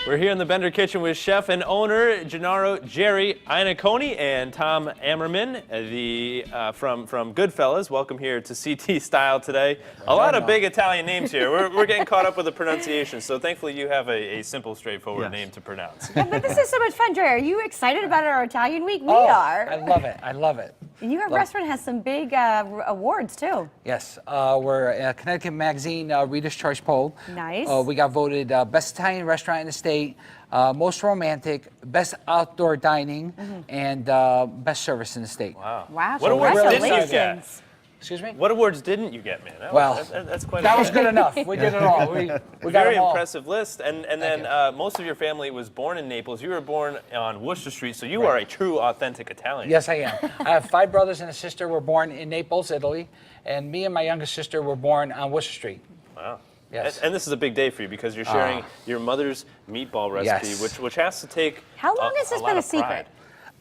We're here in the Bender Kitchen with chef and owner Gennaro Jerry Iannacone and Tom Ammerman, from GoodFellas. Welcome here to CT Style today. A lot of big Italian names here. We're getting caught up with the pronunciation, so thankfully you have a simple, straightforward name to pronounce. Yeah, but this is so much fun, Jerry. Are you excited about our Italian week? We are. I love it. I love it. Your restaurant has some big awards, too. Yes, we're a Connecticut Magazine Reader's Choice Poll. Nice. We got voted Best Italian Restaurant in the state, Most Romantic, Best Outdoor Dining, and Best Service in the state. Wow. Wow, What awards didn't you get? Excuse me? What awards didn't you get, man? That's quite that was good enough. We did it all. We got Very them all. impressive list. And then most of your family was born in Naples. You were born on Worcester Street, so you are a true, authentic Italian. Yes, I am. I have 5 brothers and a sister. Were born in Naples, Italy, and me and my youngest sister were born on Worcester Street. Wow. Yes. And this is a big day for you because you're sharing your mother's meatball recipe, which has to take How long has this been a secret? Pride.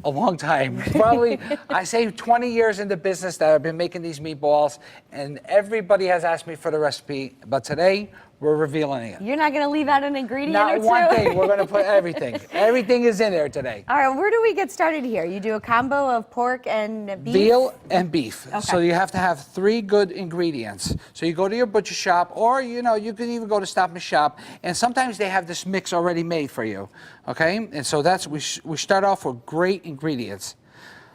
A long time. Probably, I say 20 years in the business that I've been making these meatballs, and everybody has asked me for the recipe, but today we're revealing it. You're not going to leave out an ingredient Not or two? one thing. We're going to put everything. Everything is in there today. All right, where do we get started here? You do a combo of pork and beef? Veal and beef. Okay. So you have to have 3 good ingredients. So you go to your butcher shop, or you can even go to Stop and Shop, and sometimes they have this mix already made for you. Okay, and so we start off with great ingredients.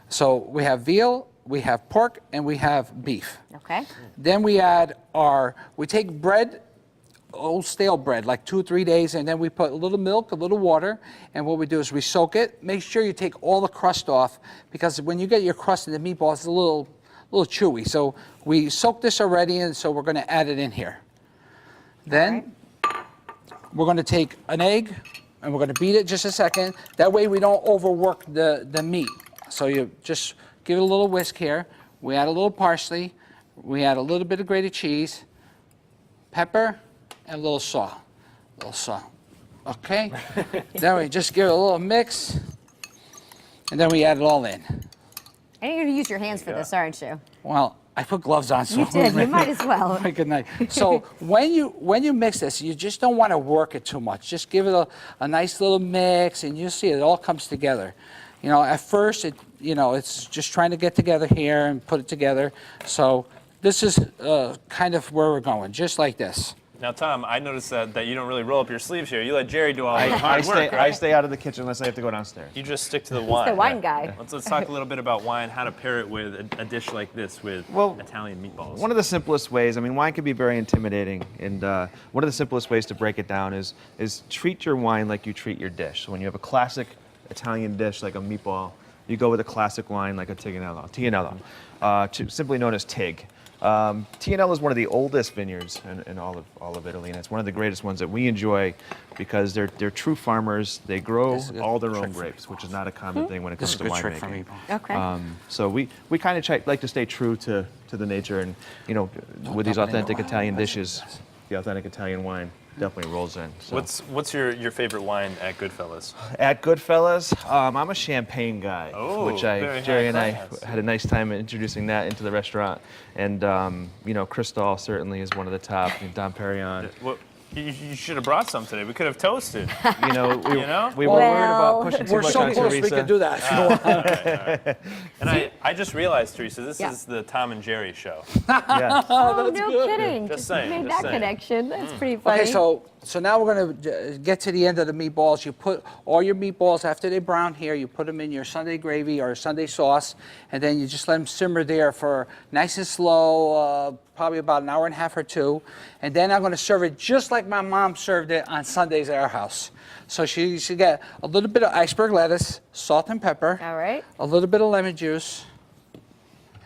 So we have veal, we have pork, and we have beef. Okay. Then we add we take bread, old stale bread, like 2 or 3 days, and then we put a little milk, a little water, and what we do is we soak it. Make sure you take all the crust off, because when you get your crust in the meatball, it's a little chewy. So we soak this already, and so we're going to add it in here. Then we're going to take an egg, and we're going to beat it just a second. That way we don't overwork the meat. So you just give it a little whisk here. We add a little parsley. We add a little bit of grated cheese, pepper, and a little salt. Okay? Then we just give it a little mix, and then we add it all in. And you're going to use your hands for this, aren't you? Well, I put gloves on, so You did. You might as well. Good night. So when you mix this, you just don't want to work it too much. Just give it a nice little mix, and you'll see it all comes together. At first, it's just trying to get together here and put it together. So this is kind of where we're going, just like this. Now, Tom, I noticed that you don't really roll up your sleeves here. You let Jerry do all the hard work, right? I stay out of the kitchen unless I have to go downstairs. You just stick to the wine. He's the wine guy. Let's talk a little bit about wine, how to pair it with a dish like this with Italian meatballs. One of the simplest ways, wine can be very intimidating, and one of the simplest ways to break it down is treat your wine like you treat your dish. So when you have a classic Italian dish like a meatball, you go with a classic wine like a Tignello, simply known as Tig. Tignello is one of the oldest vineyards in all of Italy, and it's one of the greatest ones that we enjoy because they're true farmers. They grow all their own grapes, which is not a common thing when it comes to winemaking. Okay. So we kind of like to stay true to the nature, and with these authentic Italian dishes, the authentic Italian wine definitely rolls in. So. What's your favorite wine at GoodFellas? At GoodFellas, I'm a champagne guy, which Jerry and I had a nice time introducing that into the restaurant. And Cristal certainly is one of the top. Dom Perignon. You should have brought some today. We could have toasted. We were worried about pushing too much on Teresa. We're so close we could do that. All right. And I just realized, Teresa, this is the Tom and Jerry show. Yes. Oh, no kidding. Just saying. You made just that saying. connection. That's pretty funny. Okay, so now we're going to get to the end of the meatballs. You put all your meatballs, after they brown here, you put them in your Sunday gravy or Sunday sauce, and then you just let them simmer there for nice and slow, probably about an hour and a half or 2. And then I'm going to serve it just like my mom served it on Sundays at our house. So she should get a little bit of iceberg lettuce, salt and pepper, All right. a little bit of lemon juice,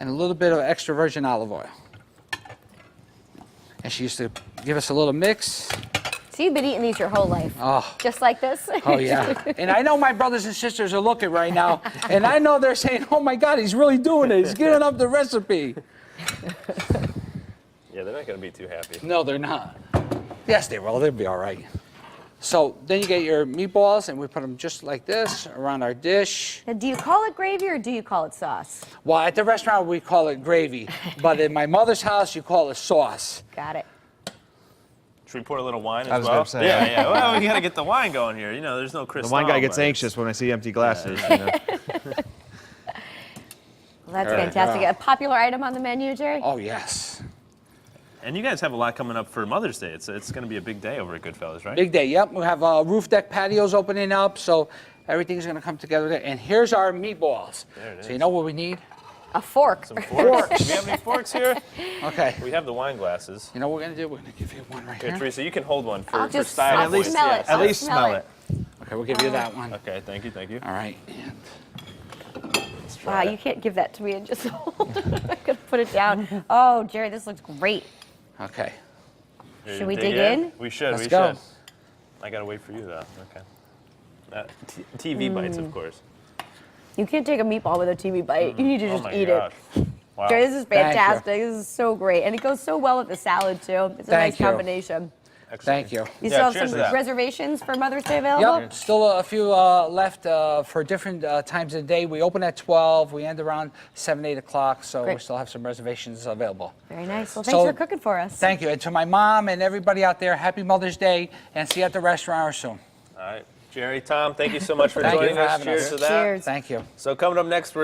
and a little bit of extra virgin olive oil. And she used to give us a little mix. So you've been eating these your whole life? Oh. Just like this? Oh, yeah. And I know my brothers and sisters are looking right now, and I know they're saying, oh, my God, he's really doing it. He's giving up the recipe. Yeah, they're not going to be too happy. No, they're not. Yes, they will. They'll be all right. So then you get your meatballs, and we put them just like this around our dish. Now, do you call it gravy or do you call it sauce? Well, at the restaurant, we call it gravy. But in my mother's house, you call it sauce. Got it. Should we pour a little wine as I was well? gonna say. Yeah, yeah. Well, we gotta get the wine going here. You know, there's no crystal. The wine guy gets anxious when I see empty glasses. You know? Well, that's All right. fantastic. Yeah. A popular item on the menu, Jerry? Oh, yes. And you guys have a lot coming up for Mother's Day. It's going to be a big day over at GoodFellas, right? Big day, yep. We have roof deck patios opening up, so everything's going to come together there. And here's our meatballs. There it So you is. know what we need? A fork. Some forks. Do we have any forks here? Okay. We have the wine glasses. You know what we're going to do? We're going to give you one right Here, here. Teresa, you can hold one I'll for just style. I'll points. smell Yeah. it. At I'll least smell it. Okay, we'll give you that one. Okay, thank you, thank you. All right. And Let's Wow, try it. you can't give that to me and just hold it. I'm gonna put it down. Oh, Jerry, this looks great. okay. Ready Should to we dig in? We should, Let's we go. should. I gotta wait for you though. Okay. TV bites, of course. You can't take a meatball with a TV bite. You need to Oh just my eat gosh. it. Wow. Jerry, this is Thank you. fantastic. This is so great. And it goes so well with the salad, too. It's a Thank nice you. combination. Excellent. Thank you. You Yeah, still cheers have to some that. reservations for Mother's Day available? Yep, still a few left for different times of the day. We open at 12, we end around 7, 8 o'clock, so we Great. still have some reservations available. Very nice. Well, So- thanks for cooking for us. Thank you. And to my mom and everybody out there, happy Mother's Day, and see you at the restaurant soon. All right. Jerry, Tom, thank you so much for Thank you joining for us. having Cheers us. to that. Cheers. Thank you. So coming up next, we're